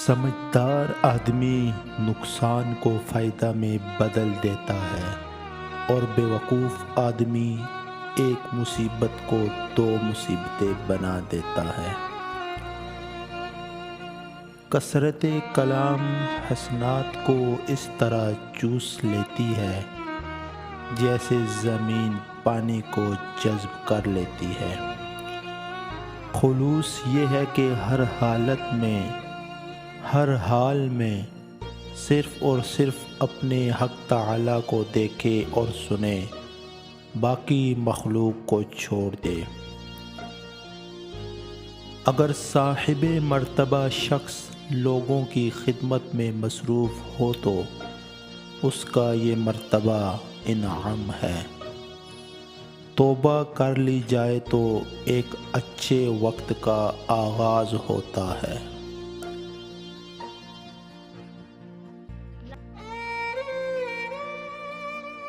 سمجھدار آدمی نقصان کو فائدہ میں بدل دیتا ہے اور بے وقوف آدمی ایک مصیبت کو دو مصیبتیں بنا دیتا ہے۔ کثرت کلام حسنات کو اس طرح چوس لیتی ہے جیسے زمین پانی کو جذب کر لیتی ہے۔ خلوص یہ ہے کہ ہر حالت میں، ہر حال میں صرف اور صرف اپنے حق تعالی کو دیکھے اور سنے، باقی مخلوق کو چھوڑ دے۔ اگر صاحب مرتبہ شخص لوگوں کی خدمت میں مصروف ہو تو اس کا یہ مرتبہ انعام ہے۔ توبہ کر لی جائے تو ایک اچھے وقت کا آغاز ہوتا ہے۔